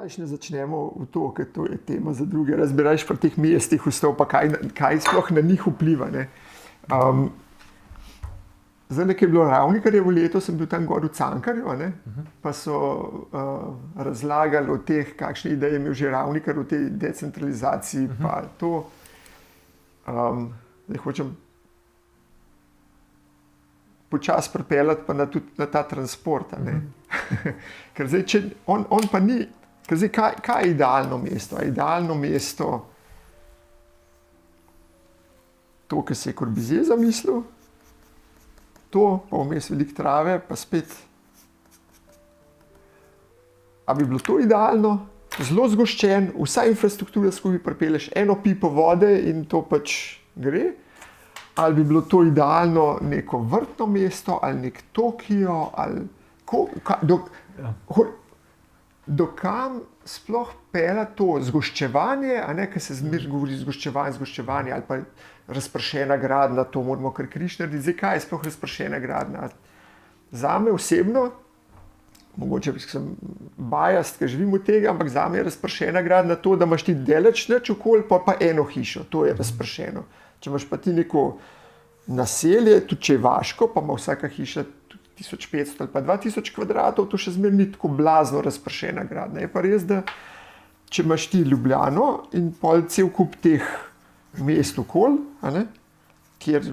Rajš ne začnemo v to, ker to je tema za druge. Razbiraš pri teh mestih vstop, pa kaj sploh na njih vpliva. Zdaj, nekaj je bilo Ravnikarjevo leto, sem bil tam gor v Cankarju, pa so razlagali o teh, kakšne ideje je imel že Ravnikar v tej decentralizaciji, pa to. Zdaj hočem počasi pripeljati pa tudi na ta transport. Ker zdaj, če on pa ni, ker zdaj, kaj je idealno mesto? A idealno mesto to, kar se je Corbusier zamislil, to, pa vmes veliko trave, pa spet. A bi bilo to idealno? Zelo zgoščen, vsa infrastruktura skupaj pripelješ eno pipo vode in to pač gre. Ali bi bilo to idealno neko vrtno mesto, ali nek Tokio, ali do kam sploh pelje to zgoščevanje, ker se zmeraj govori zgoščevanje, ali pa razpršena gradnja, to moramo kar križ narediti. Zdaj, kaj je sploh razpršena gradnja? Zame osebno, mogoče sem biased, ker živim od tega, ampak zame je razpršena gradnja to, da imaš ti daleč nič okoli, pa eno hišo, to je razpršeno. Če imaš pa ti neko naselje, tudi če je vaško, pa ima vsaka hiša 1500 ali pa 2000 kvadratov, to še zmeraj ni tako blazno razpršena gradnja. Je pa res, da če imaš ti Ljubljano in pol cel kup teh mest okoli, kjer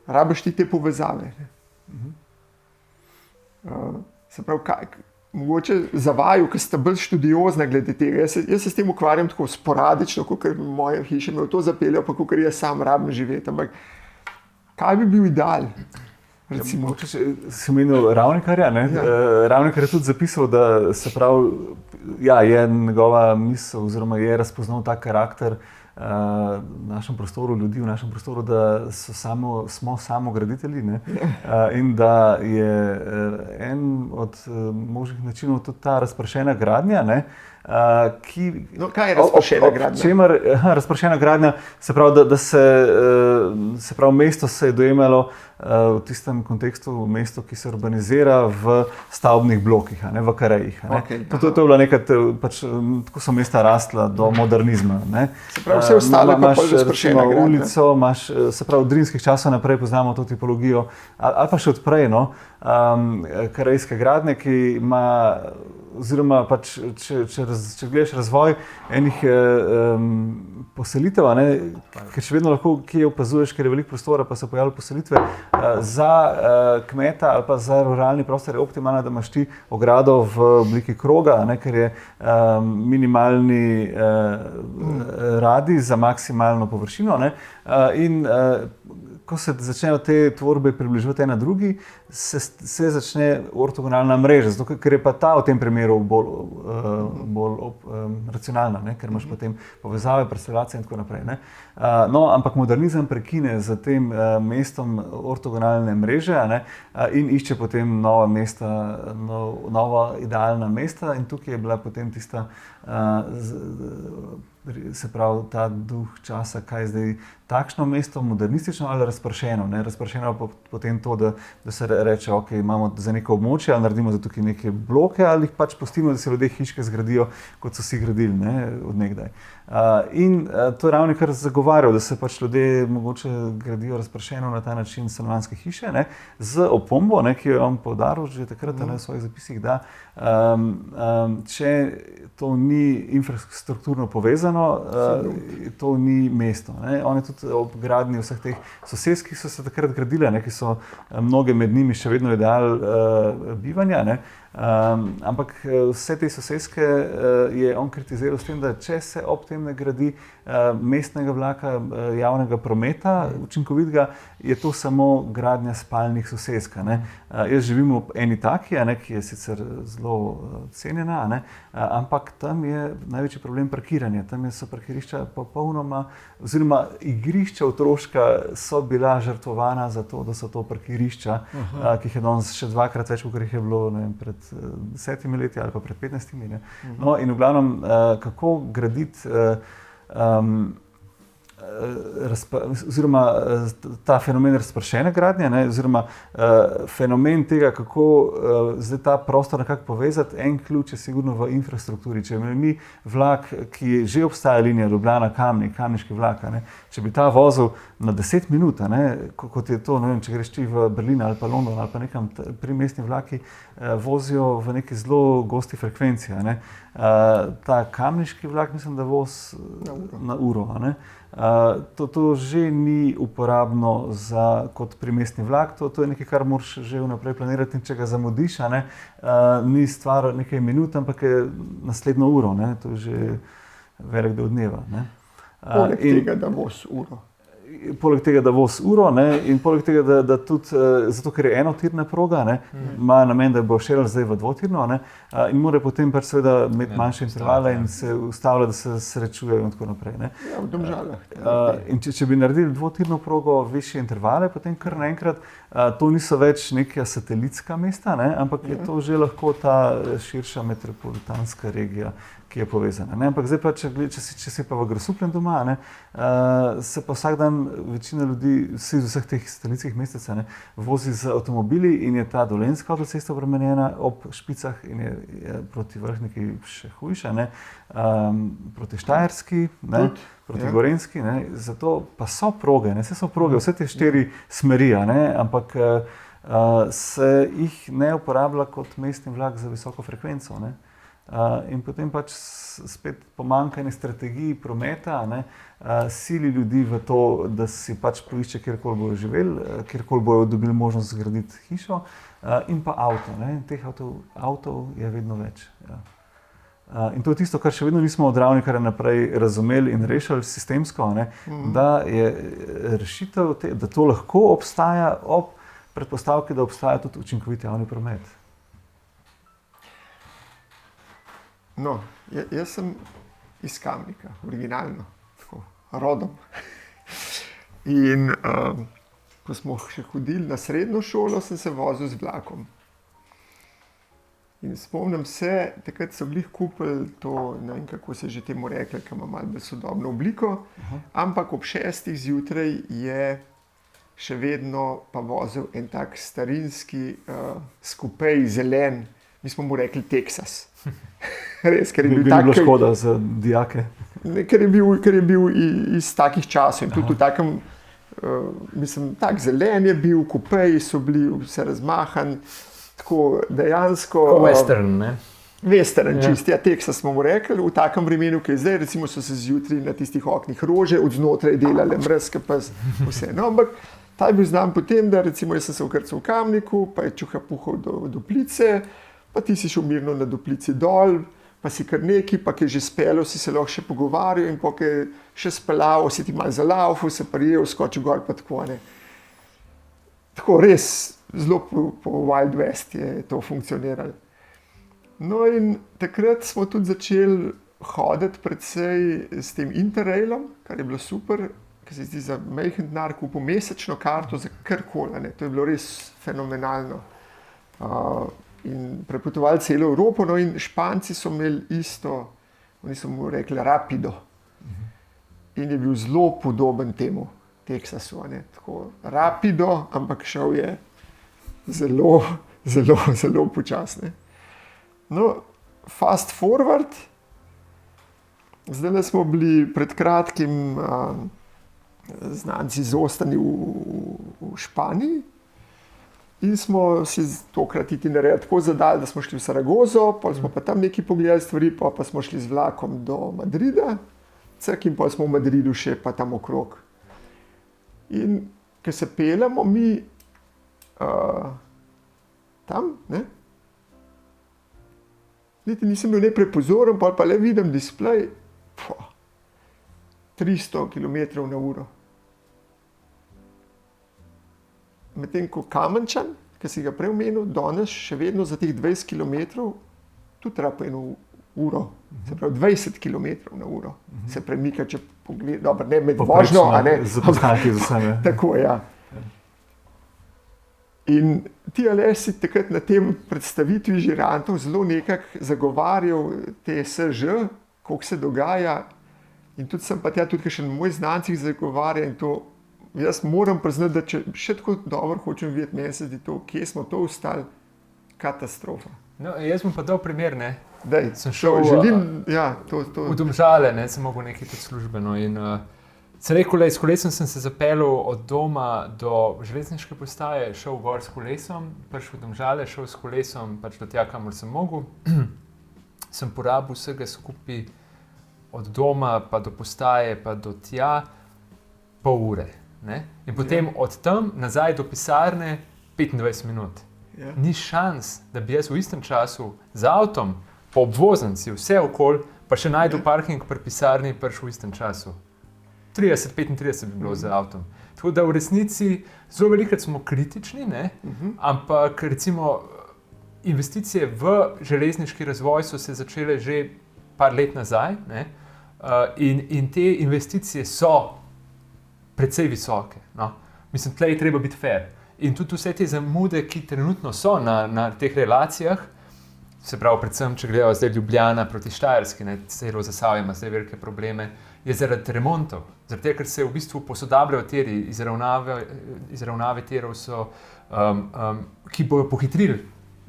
rabiš ti te povezave. Se pravi, mogoče za vaju, ki ste bolj študiozna glede tega. Jaz se s tem ukvarjam tako sporadično, kakor moja hiša me v to zapelje, pa kakor jaz sam rabim živeti. Ampak kaj bi bil ideal? Recimo. Si menil Ravnikarja, ne? Ja. Ravnikar je tudi zapisal, da se pravi, je njegova misel oziroma je razpoznal ta karakter v našem prostoru, ljudi v našem prostoru, da smo samograditelji, in da je en od možnih načinov tudi ta razpršena gradnja, kaj je razpršena gradnja? Razpršena gradnja se pravi, da se pravi, mesto se je dojemalo v tistem kontekstu mesto, ki se urbanizira v stavbnih blokih, v karejih. Okay, to je bila neka, pač, tako so mesta rastla do modernizma. Se pravi, vse ostalo pa pol razpršena gradnja. Ulico, se pravi, od rimskih časov naprej poznamo to tipologijo, ali pa še odprej, karejske gradnje, ki ima, oziroma pač, če gledaš razvoj enih poselitev, ker še vedno lahko kje opazuješ, ker je veliko prostora, pa se pojavljajo poselitve, za kmeta ali pa za ruralni prostor je optimalno, da imaš ti ogrado v obliki kroga, ker je minimalni radij za maksimalno površino, in ko se začnejo te tvorbe približevati ena drugi, se začne ortogonalna mreža, zato ker je pa ta v tem primeru bolj racionalna, ker imaš potem povezave, predstavljacije in tako naprej. Ampak modernizem prekine za tem mestom ortogonalne mreže, in išče potem nova mesta, nova idealna mesta, in tukaj je bila potem tista, se pravi, ta duh časa, kaj je zdaj takšno mesto, modernistično ali razpršeno. Razpršeno pa potem to, da se reče, ok, imamo za neko območje, ali naredimo za tukaj neke bloke, ali jih pač pustimo, da se ljudje hiške zgradijo, kot so si gradili, od nekdaj. In to je Ravnikar zagovarjal, da se pač ljudje mogoče gradijo razpršeno na ta način stanovanjske hiše, z opombo, ki jo je on poudaril že takrat v svojih zapisih, da če to ni infrastrukturno povezano, to ni mesto. On je tudi ob gradnji vseh teh sosesk, ki so se takrat gradile, ki so mnoge med njimi še vedno ideal bivanja, ampak vse te soseske je on kritiziral s tem, da če se ob tem ne gradi mestnega vlaka, javnega prometa, učinkovitega, je to samo gradnja spalnih sosesk. Jaz živim v eni taki, ki je sicer zelo cenjena, ampak tam je največji problem parkiranja. Tam so parkirišča popolnoma, oziroma igrišča otroška so bila žrtvovana za to, da so to parkirišča, ki jih je danes še dvakrat več, kot jih je bilo pred 10 leti ali pa pred 15. In v glavnem, kako graditi oziroma ta fenomen razpršene gradnje, ne, oziroma fenomen tega, kako zdaj ta prostor nekako povezati, en ključ je sigurno v infrastrukturi. Če imamo mi vlak, ki že obstaja linija Ljubljana-Kamnik, kamniški vlak, ne, če bi ta vozil na 10 minut, ne, kot je to, ne vem, če greš ti v Berlin ali pa London ali pa nekam, primestni vlaki vozijo v neki zelo gosti frekvenci. Ne. Ta kamniški vlak, mislim, da voz na uro. Ne. To že ni uporabno kot primestni vlak, to je nekaj, kar moraš že vnaprej planirati, in če ga zamudiš, ni stvar nekaj minut, ampak je naslednjo uro, ne. To je že velik del dneva. Ne. Poleg tega, da voz uro. Poleg tega, da voz uro, ne, in poleg tega, da tudi, zato ker je enotirna proga, ne, ima namen, da bo šel zdaj v dvotirno, ne, in mora potem pač seveda imeti manjše intervale in se ustavlja, da se srečujejo in tako naprej. Ne. Ja, v Domžalah. In če bi naredili dvotirno progo, višje intervale, potem kar naenkrat, to niso več neka satelitska mesta, ne, ampak je to že lahko ta širša metropolitanska regija, ki je povezana. Ne? Ampak zdaj pa, če si pa v Grosupljem doma, ne, se pa vsak dan večina ljudi, vsi iz vseh teh satelitskih mestec, vozi z avtomobili in je ta dolenjska avtocesta obremenjena ob špicah in je proti Vrhniki še hujša, ne, proti Štajerski, ne, proti Gorenjski, ne, zato pa so proge, ne, vse so proge, vse te 4 smeri, ne, ampak se jih ne uporablja kot mestni vlak za visoko frekvenco, ne. In potem pač spet pomanjkanje strategij prometa, ne, sili ljudi v to, da si pač poišče, kjerkoli bojo živeli, kjerkoli bojo dobili možnost zgraditi hišo, in pa avto, ne. Teh avtov je vedno več. Ja. In to je tisto, kar še vedno nismo od Ravnikarja naprej razumeli in rešili sistemsko, ne, da je rešitev, da to lahko obstaja ob predpostavki, da obstaja tudi učinkovit javni promet. No, jaz sem iz Kamnika, originalno, tako, rodom. In ko smo še hodili na srednjo šolo, sem se vozil z vlakom. In spomnim se, takrat so glih kupili to, ne vem, kako se že temu rekli, ki ima malo bolj sodobno obliko, ampak ob 6 zjutraj je še vedno pa vozil en tak starinski skupej zelen, mi smo mu rekli Texas. Res, ker je bil tak, bilo škoda za dijake. Ker je bil iz takih časov in tudi v takem, mislim, tak zelen je bil, kupeji so bili vse razmahan, tako dejansko... Western, ne? Western, čist, ja, Texas smo mu rekli, v takem vremenu, ki je zdaj, recimo so se zjutraj na tistih oknih rože od znotraj delale mrske, pa vse. No, ampak ta je bil znan potem, da recimo jaz sem se ukrcal v Kamniku, pa je čuha puhal do Duplice, pa ti si šel mirno na Duplici dol, pa si kar neki, pa ki je že speljal, si se lahko še pogovarjal in pa ki je še speljal, si ti malo zalaufal, se prijel, skočil gor, pa tako, ne. Tako res, zelo po Wild West je to funkcioniralo. No in takrat smo tudi začeli hoditi predvsej s tem Interrailom, kar je bilo super, ker se zdi za majhen denar kupil mesečno karto za karkoli, ne. To je bilo res fenomenalno. In prepotovali celo Evropo, no in Španci so imeli isto, oni so mu rekli Rapido. In je bil zelo podoben temu Texasu, ne, tako Rapido, ampak šel je zelo, zelo, zelo počasne. No, fast forward, zdaj smo bili pred kratkim znanci zostani v Španiji. In smo si tokrat itinerarij tako zadali, da smo šli v Saragozo, pa smo pa tam nekaj pogledali stvari, pa smo šli z vlakom do Madrida, in pa smo v Madridu še pa tam okrog. In ko se peljemo mi tam, ne, niti nisem bil neprepozoren, pa le vidim displej, 300 km/h. Medtem ko Kamenčan, ki si ga prej omenil, danes še vedno za teh 20 km tudi rabo 1 uro, se pravi 20 km/h se premika, če pogleda, dobro, ne med vožnjo, a ne. Zapoznaki z vsem, Tako, ja. In ti, Aleš, si takrat na tem predstavitvi žirantov zelo nekako zagovarjal te SŽ, koliko se dogaja, In tudi sem pa tja, tudi še moj znancih zagovarja in to, jaz moram priznati, da če še tako dobro hočem videti, meni se zdi to, kje smo to ostali, katastrofa. No, jaz bom pa dal primer, ne. Dej, Sem šel v Domžale, ne, sem mogel nekaj tudi službeno in sem rekel, s kolesom sem se zapeljal od doma do železniške postaje, šel gor s kolesom, prišel v Domžale, šel s kolesom pač do tja, kamor sem mogel. Sem porabil vsega skupaj od doma pa do postaje pa do tja pol ure. Ne? In potem od tam nazaj do pisarne 25 minut. Ja. Ni šans, da bi jaz v istem času z avtom po obvoznici vse okoli, pa še najdu parking pri pisarni prišel v istem času. 30-35 bi bilo z avtom. Tako da v resnici zelo velikokrat smo kritični, ne? Ampak recimo investicije v železniški razvoj so se začele že par let nazaj, ne? In te investicije so precej visoke. No? Mislim, tle je treba biti fair. In tudi vse te zamude, ki trenutno so na teh relacijah, se pravi, predvsem, če gledajo zdaj Ljubljana proti Štajerski, celo Zasavje ima zdaj velike probleme, je zaradi remontov. Zaradi tega, ker se v bistvu posodabljajo tiri, izravnave tirov so, ki bojo pohitrili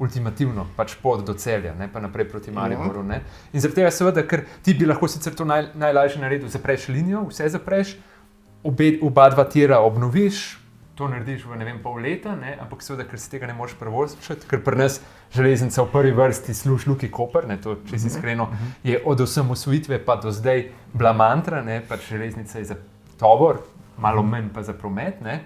ultimativno pač pot do Celja, ne, pa naprej proti Mariboru. Ne. In zaradi tega seveda, ker ti bi lahko sicer to najlažje naredil, zapreš linijo, vse zapreš, oba dva tira obnoviš, to narediš v, ne vem, pol leta, ne, ampak seveda, ker se tega ne moreš privoščiti, ker pri nas železnica v prvi vrsti služi Luki Koper, ne, to čisto iskreno je od osamosvojitve pa do zdaj bila mantra, ne, pač železnica je za tovor, malo manj pa za promet, ne.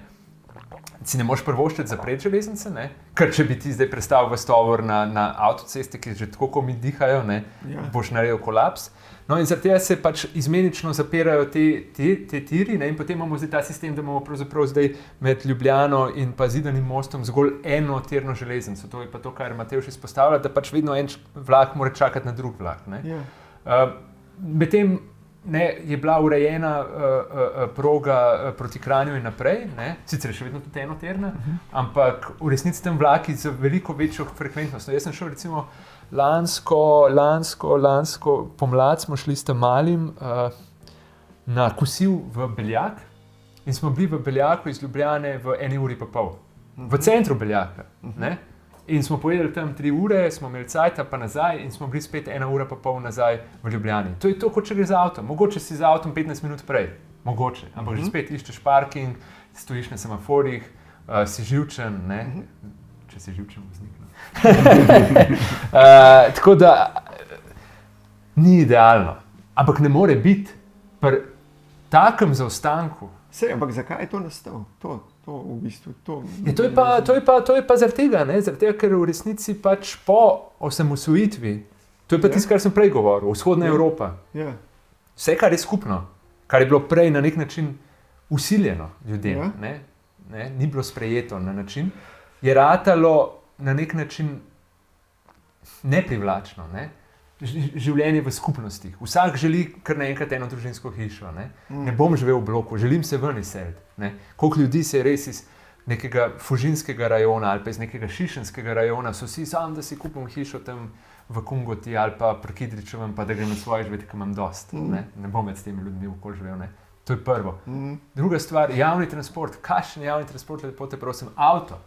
Si ne moreš privoščiti zapreti železnice, ne? Ker če bi ti zdaj prestal v tovor na avtocesti, ki že tako komi dihajo, ne? Boš naredil kolaps. No in zaradi tega se pač izmenično zapirajo te tiri, ne? In potem imamo zdaj ta sistem, da imamo pravzaprav zdaj med Ljubljano in pa Zidanim mostom zgolj eno tirno železnico. To je pa to, kar Matevž izpostavlja, da pač vedno en vlak mora čakati na drug vlak. Ne? Medtem je bila urejena proga proti Kranju in naprej, ne? Sicer je še vedno tudi enotirna, ampak v resnici tam vlaki z veliko večjo frekventnostjo. Jaz sem šel recimo lansko pomlad smo šli s Malim na kosil v Beljak in smo bili v Beljaku iz Ljubljane v 1 uri pa pol. V centru Beljaka. Ne? In smo pojedli tam 3 ure, smo imeli cajta pa nazaj in smo bili spet 1 ura pa pol nazaj v Ljubljani. To je to, kot če gre z avtom. Mogoče si z avtom 15 minut prej. Mogoče. Ampak že spet iščeš parking, stojiš na semaforjih, si živčen, ne? Če si živčen voznik. Tako da ni idealno. Ampak ne more biti pri takem zaostanku. Sej, ampak zakaj je to nastalo? To v bistvu, to je pa zaradi tega, ne? Zaradi tega, ker v resnici pač po osamosvojitvi, to je pa tisto, kar sem prej govoril, vzhodna Evropa. Vse, kar je skupno, kar je bilo prej na nek način usiljeno ljudem, ne? Ni bilo sprejeto na način, je ratalo na nek način neprivlačno, ne? Življenje v skupnostih. Vsak želi kar naenkrat eno družinsko hišo. Ne bom živel v bloku, želim se ven izseliti. Koliko ljudi se je res iz nekega fužinskega rajona ali pa iz nekega šišenskega rajona, so vsi sam, da si kupim hišo tam v Kungoti ali pa pri Kidričevem, pa da grem na svoje živeti, ker imam dost. Ne bom med s temi ljudmi okoli živel. Ne? To je prvo. Druga stvar, javni transport. Kakšen javni transport, lepo te prosim, avto.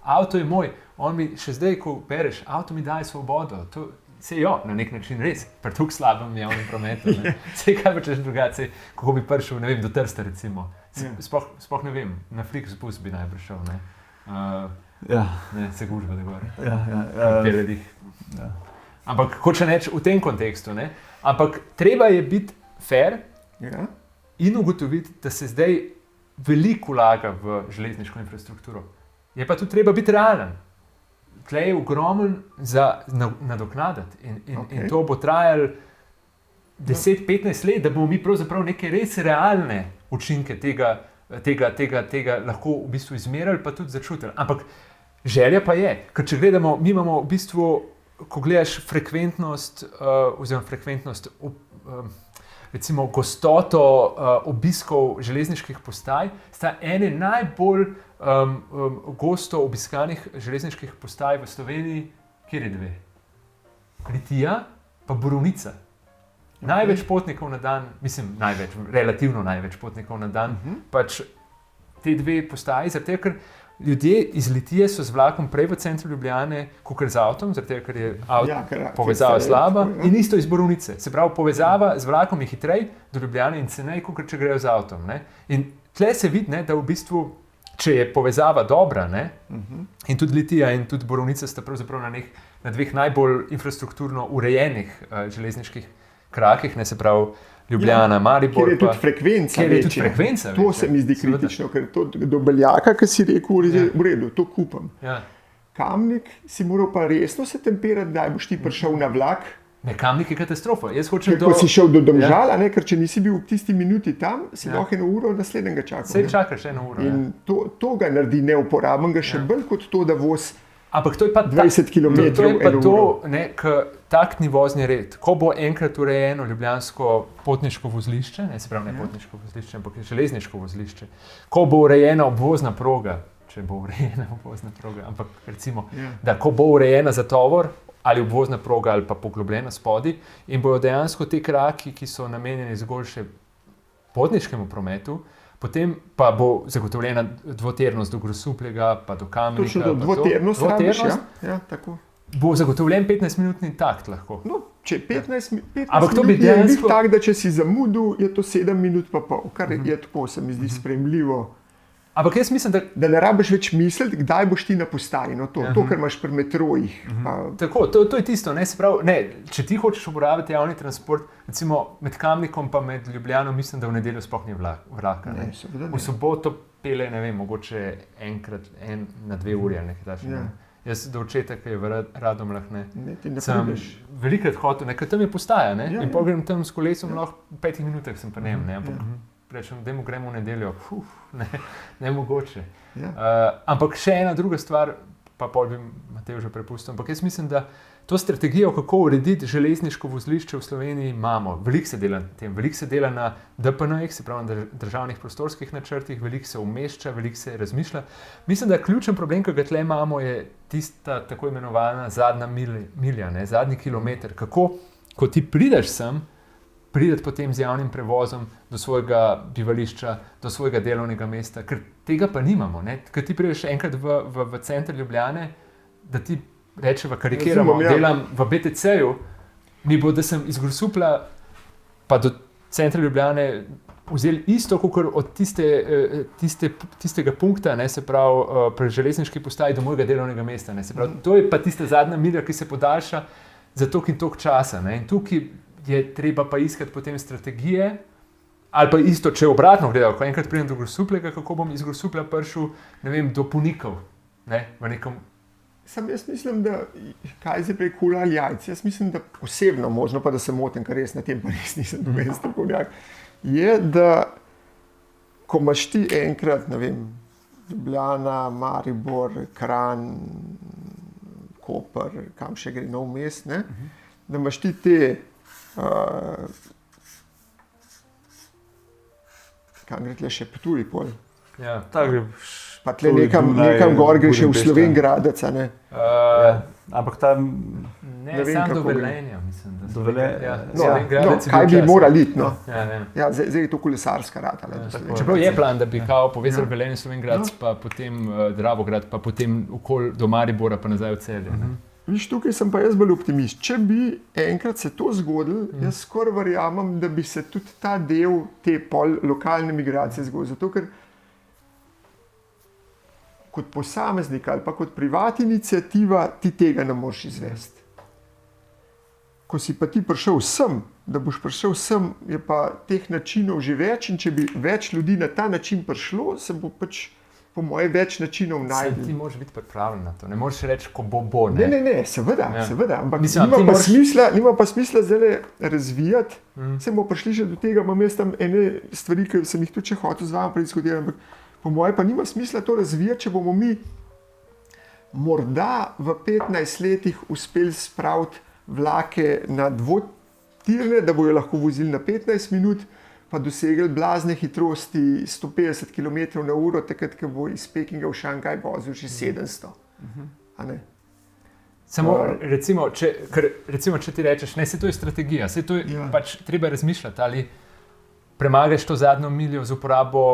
Avto je moj. On mi še zdaj, ko bereš, avto mi daje svobodo. Sej jo, na nek način res, pri tako slabem javnem prometu. Sej kaj pa češ drugače, kako bi prišel, ne vem, do Trsta recimo. Sploh ne vem, na Flixbus bi najbrž šel, ne. Ne, se gužba da gore. Ampak hoče reči v tem kontekstu, ne. Ampak treba je biti fair in ugotoviti, da se zdaj veliko vlaga v železniško infrastrukturo. Je pa tudi treba biti realen. Tlej je ogromen za nadoknaditi in to bo trajalo 10-15 let, da bomo mi pravzaprav neke res realne učinke tega lahko v bistvu izmerili, pa tudi začutili. Ampak želja pa je, ker če gledamo, mi imamo v bistvu, ko gledaš frekventnost, recimo gostoto obiskov železniških postaj, sta ene najbolj gosto obiskanih železniških postaj v Sloveniji, kjer je 2? Litija pa Borovnica. največ potnikov na dan, mislim, relativno največ potnikov na dan, pač te dve postaji, zato ker ljudje iz Litije so z vlakom prej v centru Ljubljane, kot z avtom, zato ker je povezava slaba, in isto iz Borovnice. Se pravi, povezava z vlakom je hitrej do Ljubljane in cenej, kot če grejo z avtom. Ne? In tle se vidi, da v bistvu, če je povezava dobra, in tudi Litija in tudi Borovnica sta pravzaprav na dveh najbolj infrastrukturno urejenih železniških krakih, ne, se pravi Ljubljana, Maribor. Kjer je tudi frekvenca. To se mi zdi kritično, ker to do Beljaka, ki si rekel, v redu, to kupam. Ja. Kamnik si moral pa resno se temperati, da boš ti prišel na vlak. Ne, Kamnik je katastrofa. Ko si šel do Domžal, ker če nisi bil v tisti minuti tam, si lahko 1 uro naslednjega čakal. Saj čakaš 1 uro. In to ga naredi neuporabnega še bolj kot to, da voz Ampak to je pa 20 km. To je pa to, taktni vozni red. Ko bo enkrat urejeno ljubljansko potniško vozlišče, ne se pravi ne potniško vozlišče, ampak železniško vozlišče, ko bo urejena obvozna proga, če bo urejena obvozna proga, ampak recimo, da ko bo urejena za tovor, ali obvozna proga, ali pa poglobljena spodaj, in bojo dejansko te kraki, ki so namenjeni zgolj še potniškemu prometu, potem pa bo zagotovljena dvotirnost do Grosuplja, pa do Kamnika. Točno, dvotirnost, tako. Bo zagotovljen 15-minutni takt lahko. No, če 15 Ampak to bi minut je dejansko tak, da če si zamudil, je to 7 minut pa pol, kar je tako, se mi zdi sprejemljivo. Ampak jaz mislim, da ne rabiš več misliti, kdaj boš ti na postaji. No, to, kar imaš pri metrojih. Tako, to je tisto. Ne, se pravi, ne, če ti hočeš uporabiti javni transport, recimo med Kamnikom pa med Ljubljano, mislim, da v nedeljo sploh ni vlaka. Ne. V soboto pele, ne vem, mogoče enkrat na 2 uri ali nekaj takšnega. Jaz do očeta, ki je v Radomljah, sem velikokrat hotel, ker tam je postaja, in pol grem tam s kolesom, lahko v 5 minutah sem pa ne, ampak rečem, da gremo v nedeljo, ne mogoče. Ampak še ena druga stvar, pa pol bi Matej že prepustil, ampak jaz mislim, da to strategijo, kako urediti železniško vozlišče v Sloveniji, imamo. Veliko se dela na tem, veliko se dela na DPN-jih, se pravi na državnih prostorskih načrtih, veliko se umešča, veliko se razmišlja. Mislim, da ključen problem, ki ga tle imamo, je tista tako imenovana zadnja milja, zadnji kilometer. Kako, ko ti prideš sem, prideti potem z javnim prevozom do svojega bivališča, do svojega delovnega mesta, ker tega pa nimamo. Ker ti prideš enkrat v center Ljubljane, da ti rečeva, karikiramo, delam v BTC-ju, mi bo, da sem iz Grosuplja pa do centra Ljubljane vzeli isto, kot od tistega punkta, se pravi pri železniški postaji do mojega delovnega mesta. Se pravi, to je pa tista zadnja milja, ki se podaljša za toliko in toliko časa. In tukaj je treba pa iskati potem strategije, ali pa isto, če obratno gledal, ko enkrat pridem do Grosuplja, kako bom iz Grosuplja prišel, ne vem, do Punikov, v nekom. Sam jaz mislim, da kaj zdaj prej kula ali jajce, jaz mislim, da osebno, možno pa da se motim, ker res na tem pa res nisem doben strokovnjak, je, da ko imaš ti enkrat, ne vem, Ljubljana, Maribor, Kranj, Koper, kam še gre nov mest, da imaš ti te kam gre tle še Ptuj pol. Ja, tako gre. Pa tle nekam gor gre še v Slovengradec, ne? Ampak tam ne vem, samo do Velenja, mislim, da do Velenja. Kaj bi morali iti, no? Ja, zdaj je to kolesarska rata. Čeprav je plan, da bi povezali Velenje, Slovengradec, pa potem Dravograd, pa potem okoli do Maribora, pa nazaj v Celje. Viš, tukaj sem pa jaz bolj optimist. Če bi enkrat se to zgodilo, jaz skoraj verjamem, da bi se tudi ta del te lokalne migracije zgodil. Zato, ker kot posameznik ali pa kot privat iniciativa ti tega ne moreš izvesti. Ko si pa ti prišel sem, da boš prišel sem, je pa teh načinov že več in če bi več ljudi na ta način prišlo, se bo pač po moje več načinov najdel. Ti moraš biti pripravljen na to, ne moreš reči, ko bo. Ne, seveda, ampak nima pa smisla zdaj razvijati. Se bomo prišli še do tega, imam jaz tam ene stvari, ki sem jih tudi še hotel z vami prediskutirati, ampak po moje pa nima smisla to razvijati, če bomo mi morda v 15 letih uspeli spraviti vlake na dvotirne, da bojo lahko vozili na 15 minut, pa dosegli blazne hitrosti 150 km/h, takrat, ko bo iz Pekinga v Šanghaj vozil še 700. Samo recimo, če ti rečeš, ne, se to je strategija, se to je pač treba razmišljati, ali premagaš to zadnjo miljo z uporabo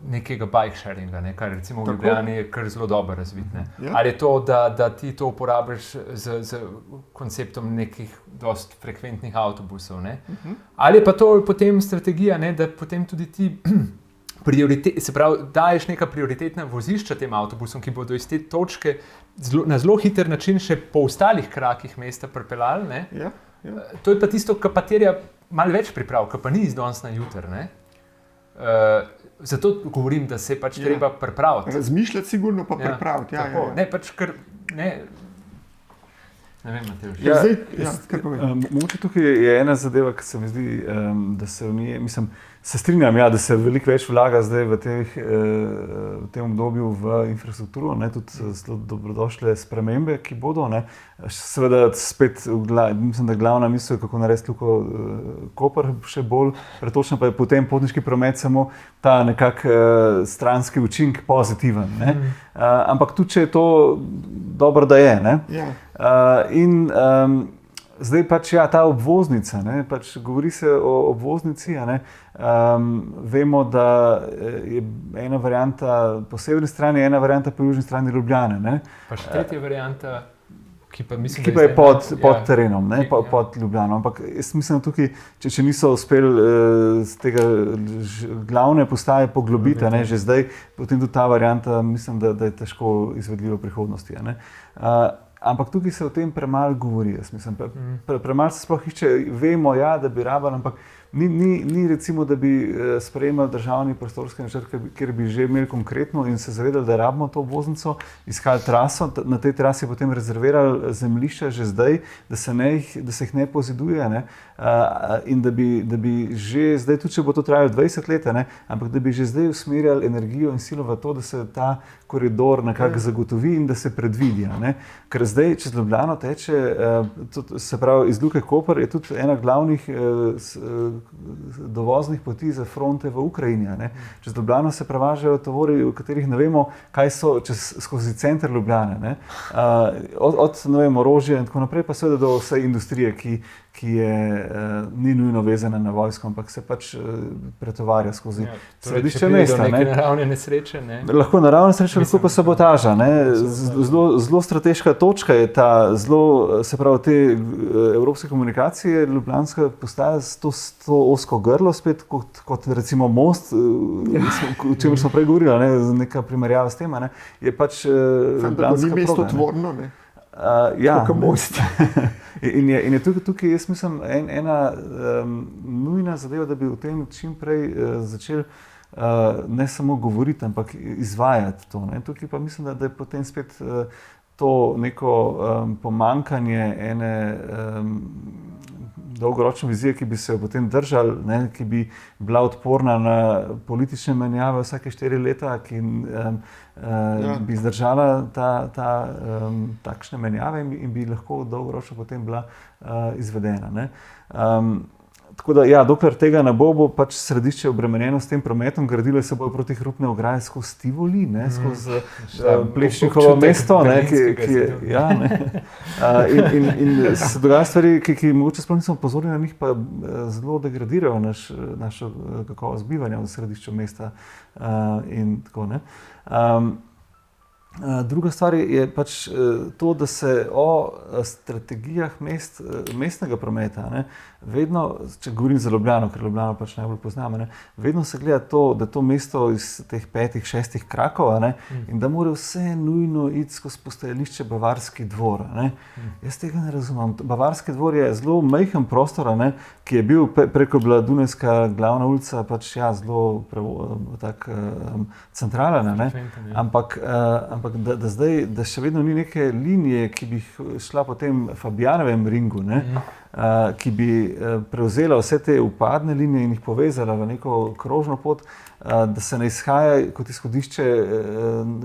nekega bike sharinga, ne, kar recimo v Ljubljani je kar zelo dobro razvidne. Ali je to, da ti to uporabiš z konceptom nekih dost frekventnih avtobusov, ne? Ali pa to potem strategija, ne, da potem tudi ti se pravi, daješ neka prioritetna vozišča tem avtobusom, ki bodo iz te točke na zelo hiter način še po ostalih krakih mesta pripeljali, ne? To je pa tisto, kar pa terja malo več priprav, kar pa ni iz danes na jutr, ne? Zato govorim, da se pač treba pripraviti. Razmišljati sigurno pa pripraviti. Ne, pač kar, ne vem, Matevž. Mogoče tukaj je ena zadeva, ki se mi zdi, da se v njej, mislim, se strinjam, da se veliko več vlaga zdaj v tem obdobju v infrastrukturo, ne, tudi zelo dobrodošle spremembe, ki bodo, ne. Seveda spet, mislim, da glavna misel je, kako narediti Luko Koper še bolj pretočna, pa je potem potniški promet samo ta nekak stranski učinek pozitiven, ne. Ampak tudi, če je to dobro, da je, ne. Zdaj pač ta obvoznica, ne, pač govori se o obvoznici, ne, vemo, da je ena varianta po severni strani, ena varianta po južni strani Ljubljane. Ne. Pa še tretja varianta, ki pa mislim, ki pa je pod terenom, ne, pod Ljubljano. Ampak jaz mislim, da tukaj, če niso uspeli z tega glavne postaje poglobiti, ne, že zdaj, potem tudi ta varianta, mislim, da je težko izvedljiva v prihodnosti. Ne. Ampak tukaj se o tem premalo govori, jaz mislim. Premalo se sploh išče, vemo, da bi rabili, ampak ni recimo, da bi sprejemali državni prostorski načrt, kjer bi že imeli konkretno in se zavedali, da rabimo to obvoznico, iskali traso, na tej trasi potem rezervirali zemljišča že zdaj, da se jih ne poziduje, ne, in da bi že zdaj, tudi če bo to trajalo 20 let, ne, ampak da bi že zdaj usmerjali energijo in silo v to, da se ta koridor nekako zagotovi in da se predvidi. Ne. Ker zdaj, čez Ljubljano teče, se pravi, iz Luke Koper je tudi ena glavnih dovoznih poti za fronte v Ukrajini. Ne. Čez Ljubljano se prevažajo tovori, v katerih ne vemo, kaj so skozi center Ljubljane. Ne. Od orožja in tako naprej, pa seveda do vse industrije, ki ni nujno vezana na vojsko, ampak se pač pretovarja skozi središče mesta. Če pride do neke naravne nesreče, ne? Lahko naravne nesreče, lahko pa sabotaža. Zelo strateška točka je ta, se pravi, te evropske komunikacije, Ljubljanska postaja to ozko grlo spet, kot recimo most, o čemer smo prej govorili, neka primerjava s tem, je pač Ljubljanska proga. Ni mesto tvorno, ne? In je tukaj, jaz mislim, ena nujna zadeva, da bi o tem čim prej začeli ne samo govoriti, ampak izvajati to. Ne. Tukaj pa mislim, da je potem spet to neko pomankanje ene dolgoročne vizije, ki bi se jo potem držali, ne, ki bi bila odporna na politične menjave vsake 4 leta, ki bi zdržala takšne menjave in bi lahko dolgoročno potem bila izvedena. Ne. Tako da, dokler tega ne bo pač središče obremenjeno s tem prometom, gradile se bojo proti hrupne ograje skozi Tivoli, skozi Plečnikovo mesto, in se dogajajo stvari, ki mogoče sploh nismo pozorni na njih, pa zelo degradirajo našo kakovost bivanja v središču mesta in tako, ne. Druga stvar je pač to, da se o strategijah mestnega prometa, ne, vedno, če govorim za Ljubljano, ker Ljubljano pač najbolj poznamo, ne, vedno se gleda to, da to mesto iz teh 5-6 krakov, ne, in da mora vse nujno iti skozi postajališče Bavarski dvor. Ne. Jaz tega ne razumem. Bavarski dvor je zelo majhen prostor, ne, ki je bil preko bila Dunajska glavna ulica, pač zelo centralen, ne, ampak da zdaj, da še vedno ni neke linije, ki bi šla po tem Fabijanovem ringu, ne, ki bi prevzela vse te upadne linije in jih povezala v neko krožno pot, da se ne izhaja kot izhodišče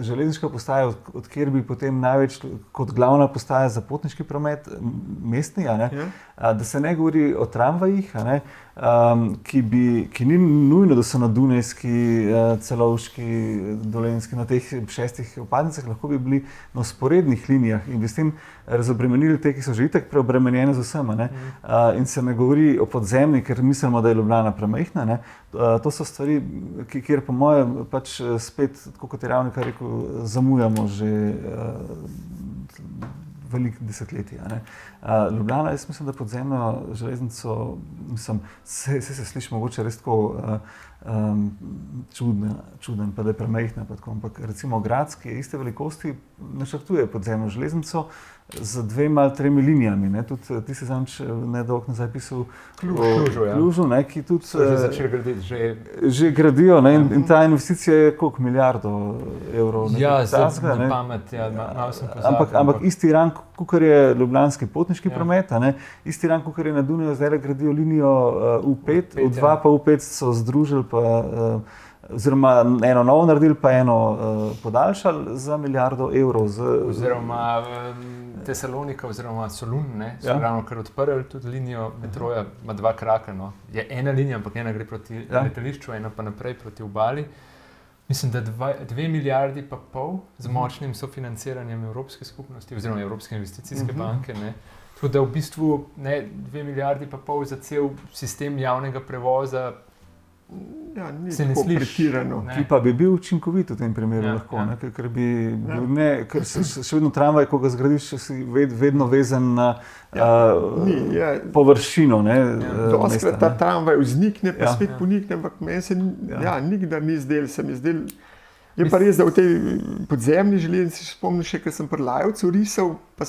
železniška postaja, od kjer bi potem največ kot glavna postaja za potniški promet mestni, da se ne govori o tramvajih, ki ni nujno, da so na Dunajski, Celovški, Dolenjski, na teh 6 upadnih železnicah, lahko bi bili na vzporednih linijah in bi s tem razobremenili te, ki so že itak preobremenjene z vsema. In se ne govori o podzemni, ker mislimo, da je Ljubljana premajhna. To so stvari, kjer po mojem pač spet, kot je Ravnikar rekel, zamujamo že veliko desetletja. Ljubljana, jaz mislim, da podzemno železnico, se sliši mogoče res tako čuden, pa da je premajhna, ampak recimo Gradski je iste velikosti, načrtuje podzemno železnico z 2 ali 3 linijami. Tudi ti si zadnjič nedolgo nazaj pisal Klužu, ki tudi začeli graditi. Že gradijo, in ta investicija je koliko, milijardo evrov. Ja, na pamet, malo sem pozabil. Ampak isti rang, kakor je ljubljanski potniški promet, isti rang, kakor je na Dunaju, zdaj gradijo linijo U5, U2 pa U5 so združili, oziroma eno novo naredili, pa eno podaljšali za milijardo evrov. Oziroma Tesalonika oziroma Solun, so ravno kar odprli tudi linijo metroja, ima 2 kraka. Je ena linija, ampak ena gre proti letališču, ena pa naprej proti obali. Mislim, da 2 milijardi pa pol z močnim sofinanciranjem Evropske skupnosti oziroma Evropske investicijske banke. Tako da v bistvu 2 milijardi pa pol za cel sistem javnega prevoza. Ja, ni tako pretirano. Ki pa bi bil učinkovit v tem primeru lahko, ker še vedno tramvaj, ko ga zgradiš, si vedno vezan na površino. Doskrat ta tramvaj vznikne, pa spet ponikne, ampak meni se nikdar ni zdel, Je pa res, da v tej podzemni železnici spomnim še, ker sem pri Lajovcu risal, pa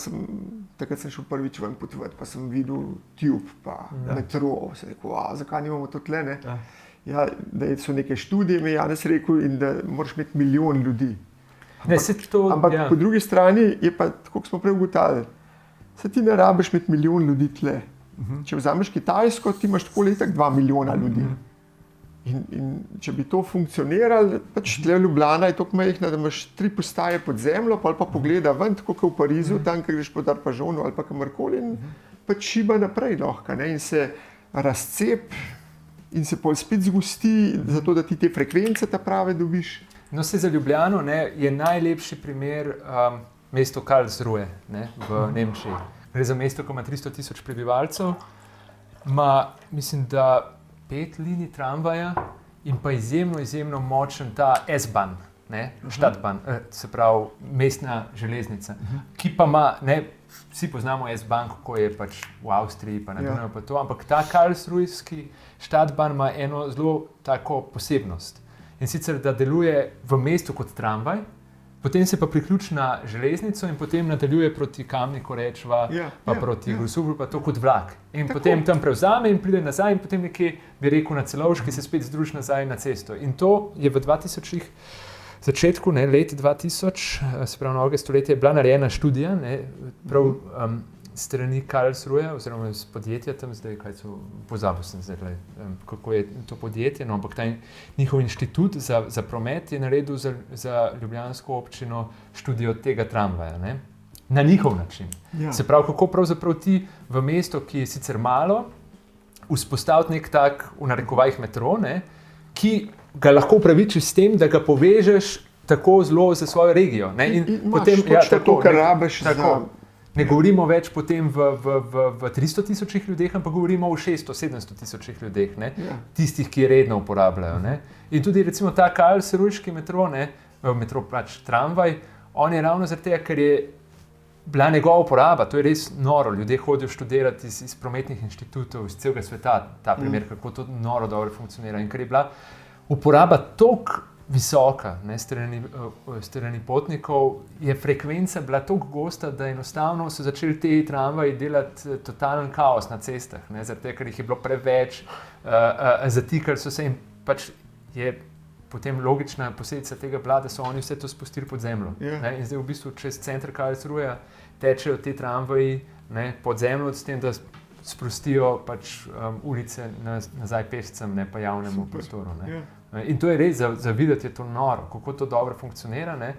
takrat sem šel prvič ven potovati, pa sem videl tube, pa metro, se rekel, zakaj nimamo to tle, Ja, da so neke študije, mi je Janez rekel, in da moraš imeti milijon ljudi. Ampak po drugi strani je pa, tako kot smo prej ugotavljali, se ti ne rabiš imeti milijon ljudi tle. Če vzameš Kitajsko, ti imaš tako letak 2 milijona ljudi. In če bi to funkcioniralo, pač tle Ljubljana je tako majhna, da imaš 3 postaje pod zemljo, pa pogleda ven, tako kot v Parizu, tam, ko greš po Arpažonu ali pa kamorkoli, in pač šiba naprej lahko, in se razcep, in se pol spet zgosti, zato da ti te frekvence ta prave dobiš. No, se za Ljubljano je najlepši primer mesto Karlsruhe v Nemčiji. Gre za mesto, ki ima 300 tisoč prebivalcev, ima, mislim, da 5 linij tramvaja in pa izjemno močen ta S-Bahn, Stadtbahn, se pravi mestna železnica, ki pa ima, vsi poznamo S-Bahn, kako je pač v Avstriji, pa na Dunaju pa to, ampak ta karlsruhski Stadtbahn ima eno zelo tako posebnost. In sicer, da deluje v mestu kot tramvaj, potem se pa priključi na železnico in potem nadaljuje proti Kamniku, Rečva, pa proti Grosuplju, pa to kot vlak. In potem tam prevzame in pride nazaj in potem nekje, bi rekel, na Celovški se spet združi nazaj na cesto. In to je v 2000-ih, začetku, leti 2000, se pravi novega stoletja, je bila narejena študija, prav strani Karlsruhe, oziroma iz podjetja tam zdaj, pozabil sem zdaj, kako je to podjetje, ampak ta njihov inštitut za promet je naredil za ljubljansko občino študijo tega tramvaja, na njihov način. Se pravi, kako pravzaprav ti v mesto, ki je sicer malo, vzpostaviti nek tak, v narekovajih metro, ki ga lahko upravičiš s tem, da ga povežeš tako zelo za svojo regijo. In potem to, kar rabiš. Ne govorimo več potem v 300 tisočih ljudeh, ampak govorimo o 600-700 tisočih ljudeh, tistih, ki redno uporabljajo. In tudi recimo ta karlsruhski metro, metro pač tramvaj, on je ravno zaradi tega, ker je bila njegova uporaba, to je res noro, ljudje hodijo študirati iz prometnih inštitutov, iz celega sveta, ta primer, kako to noro dobro funkcionira. In ker je bila uporaba toliko visoka, strani potnikov, je frekvenca bila toliko gosta, da enostavno so začeli te tramvaji delati totalen kaos na cestah, zaradi tega, ker jih je bilo preveč, zatikali so se in pač je potem logična posledica tega bila, da so oni vse to spustili pod zemljo. In zdaj v bistvu čez center Karlsruheja tečejo te tramvaji pod zemljo, s tem, da sprostijo pač ulice nazaj pešcem, ne pa javnemu prostoru. In to je res, za videti je to noro, kako to dobro funkcionira.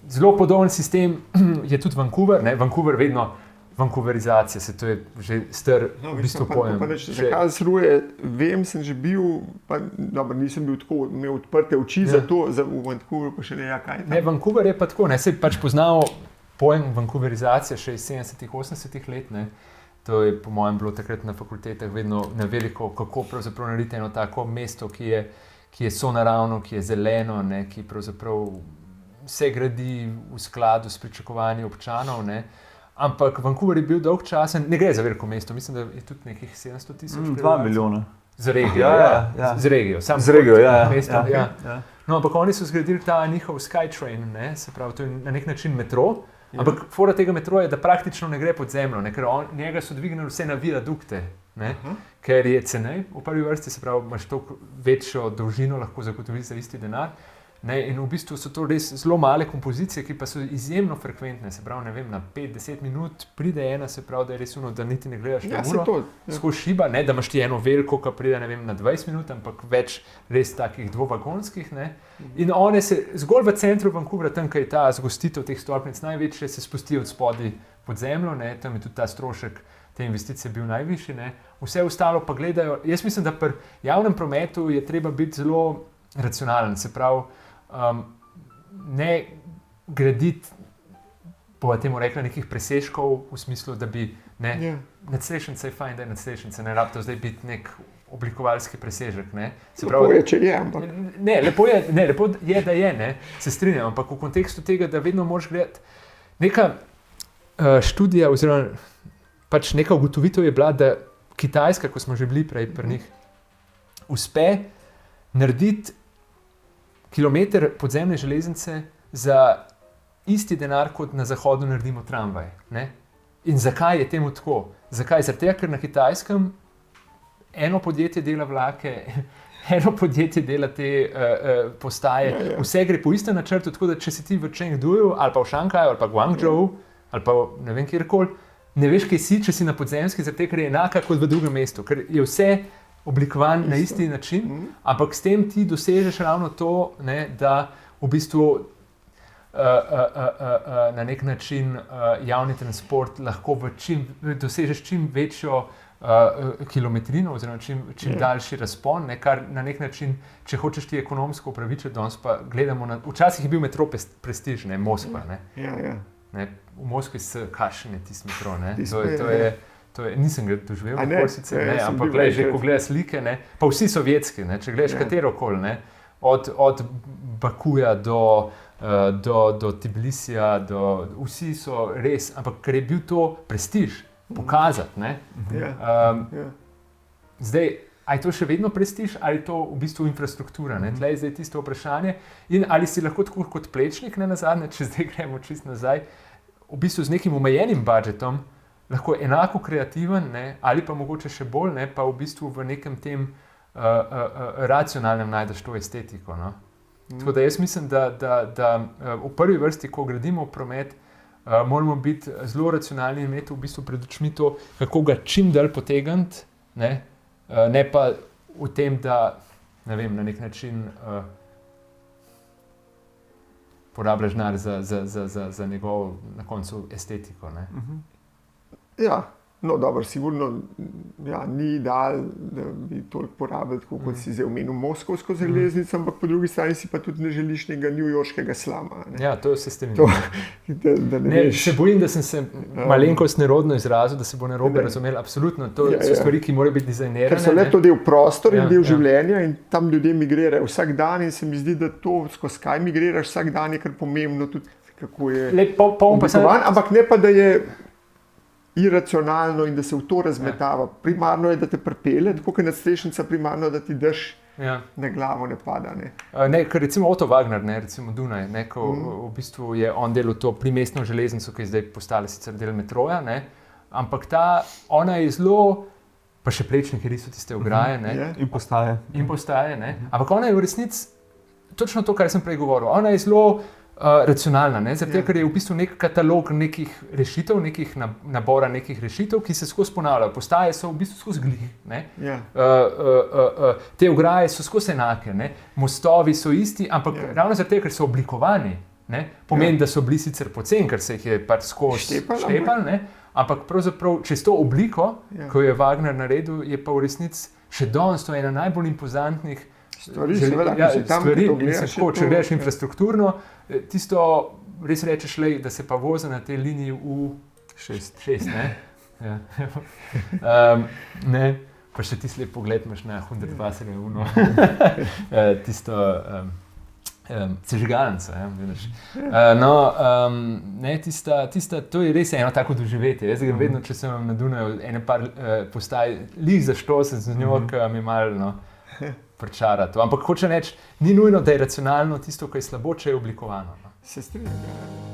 Zelo podoben sistem je tudi Vancouver. Vancouver vedno vancouverizacija, se to je že star v bistvu pojem. Zakaj sruje, vem, sem že bil, pa dobro, nisem bil tako, imel odprte oči za to, v Vancouveru pa še ne, kaj. Ne, Vancouver je pa tako, ne, se pač poznal pojem vancouverizacije še iz 70-ih, 80-ih let, ne. To je po mojem bilo takrat na fakultetah vedno na veliko, kako pravzaprav narediti eno tako mesto, ki je sonaravno, ki je zeleno, ne, ki pravzaprav vse gradi v skladu s pričakovanji občanov, ne. Ampak Vancouver je bil dolg čas, ne gre za veliko mesto, mislim, da je tudi nekih 700,000. 2 milijona. Z regijo, z regijo. Z regijo, mesto, No, ampak oni so zgradili ta njihov Skytrain, ne, se pravi, to je na nek način metro, ampak fora tega metroja je, da praktično ne gre pod zemljo, ne, ker njega so dvignili vse na viadukte, ne, ker je cenej v prvi vrsti, se pravi, imaš toliko večjo dolžino lahko zagotoviš za isti denar. Ne, in v bistvu so to res zelo male kompozicije, ki pa so izjemno frekventne, se pravi, ne vem, na 5-10 minut pride ena, se pravi, da je res ono, da niti ne gledaš na uro, skozi šiba, ne, da imaš ti eno veliko, ki pride, ne vem, na 20 minut, ampak več res takih dvovagonskih, ne. In one se zgolj v centru Vancouvera, tam, kaj je ta zgostitev teh stolpnic največje, se spustijo od spodaj pod zemljo, ne, tam je tudi ta strošek te investicije bil najvišji, ne. Vse ostalo pa gledajo, jaz mislim, da pri javnem prometu je treba biti zelo racionalen, se pravi, ne graditi, bova temu rekla, nekih presežkov v smislu, da bi, ne, nadstrešence je fajn, da je nadstrešence, ne rabite zdaj biti nek oblikovalski presežek, ne. Se pravi, lepo je, če je, ampak. Ne, lepo je, da je, ne, se strinjam, ampak v kontekstu tega, da vedno moraš gledati, neka študija oziroma pač neka ugotovitev je bila, da Kitajska, ko smo že bili prej pri njih, uspe narediti kilometer podzemne železnice za isti denar, kot na zahodu naredimo tramvaj. Ne? In zakaj je temu tako? Zakaj? Zaradi tega, ker na Kitajskem eno podjetje dela vlake, eno podjetje dela te postaje, vse gre po istem načrtu, tako da če si ti v Chengduju ali pa v Šanghaju ali pa Guangzhou ali pa ne vem kjerkoli, ne veš, kaj si, če si na podzemski, zaradi tega, ker je enaka kot v drugem mestu, ker je vse oblikovan na isti način, ampak s tem ti dosežeš ravno to, ne, da v bistvu na nek način javni transport lahko dosežeš čim večjo kilometrino oziroma čim daljši razpon, ne, kar na nek način, če hočeš ti ekonomsko upravičiti, danes pa gledamo na... Včasih je bil metro prestiž, ne, Moskva, ne. Ne, v Moskvi se kašen je tisti metro, ne. To je, nisem ga doživel, ampak gledaj, že ko gledaš slike, ne, pa vsi sovjetski, ne, če gledaš katerokoli, ne, od Bakuja do Tbilisija, vsi so res, ampak ker je bil to prestiž, pokazati, ne. Zdaj, ali je to še vedno prestiž, ali je to v bistvu infrastruktura, ne, tle je zdaj tisto vprašanje in ali si lahko tako kot Plečnik, ne, nazadnje, če zdaj gremo čisto nazaj, v bistvu z nekim omejenim budžetom, lahko enako kreativen, ne, ali pa mogoče še bolj, ne, pa v bistvu v nekem tem racionalnem najdeš to estetiko. No. Tako da jaz mislim, da v prvi vrsti, ko gradimo promet, moramo biti zelo racionalni in imeti v bistvu pred očmi to, kako ga čim dalj potegniti, ne pa v tem, da ne vem, na nek način porabljaš denar za njegovo na koncu estetiko. Ne. Ja, no dobro, sigurno ni ideal, da bi toliko porabili, tako kot si zdaj omenil Moskovsko železnico, ampak po drugi strani si pa tudi ne želiš nekega newyorškega slama. Ne? Ja, to se strinjam. Se bojim, da sem se malenkost nerodno izrazil, da se bo narobe razumel. Absolutno, to so stvari, ki morajo biti dizajnirane. Ker so le to del prostora in del življenja in tam ljudje migrirajo vsak dan in se mi zdi, da to, skozi kaj migriraš vsak dan, je kar pomembno tudi, kako je oblikovan, ampak ne pa, da je iracionalno in da se v to razmetava. Primarno je, da te pripelje, tako kot nadstrešnica, primarno, da ti dež na glavo ne pada. Ne, ker recimo Otto Wagner, ne, recimo Dunaj, ne, ko v bistvu je on delal to primestno železnico, ki je zdaj postala sicer del metroja, ne, ampak ona je zelo, pa še Plečnik je risal tiste ograje, ne, in postaje, ne, ampak ona je v resnici točno to, kar sem prej govoril, ona je zelo racionalna, zato ker je v bistvu nek katalog nekih rešitev, nekih nabora nekih rešitev, ki se skozi ponavljajo. Postaje so v bistvu skozi glih. Te ograje so skozi enake, mostovi so isti, ampak ravno zato, ker so oblikovani, pomeni, da so bili sicer poceni, ker se jih je pač skozi štepali, Ampak pravzaprav, čez to obliko, Ja. ko je Wagner naredil, je pa v resnici še danes to ena najbolj impozantnih Stvari, seveda, ko si tam, stvari. ko to gledaš, Mislim, tako, je če to- gledaš infrastrukturno, tisto res rečeš, lej, da se pa vozi na tej liniji v 6, ne? Ja. Ne, pa še ti slep pogled imaš na 120 uno. Tisto sežigalnico, ja, vidiš. Ne, to je res eno tako doživetje. Jaz grem vedno, če sem na Dunaju, ene par postaj, lih za štosen z njo, ki mi malo pričara to. Ampak hoče reči, ni nujno, da je racionalno tisto, kar je slabo, če je oblikovano. Se strinjam. Ja.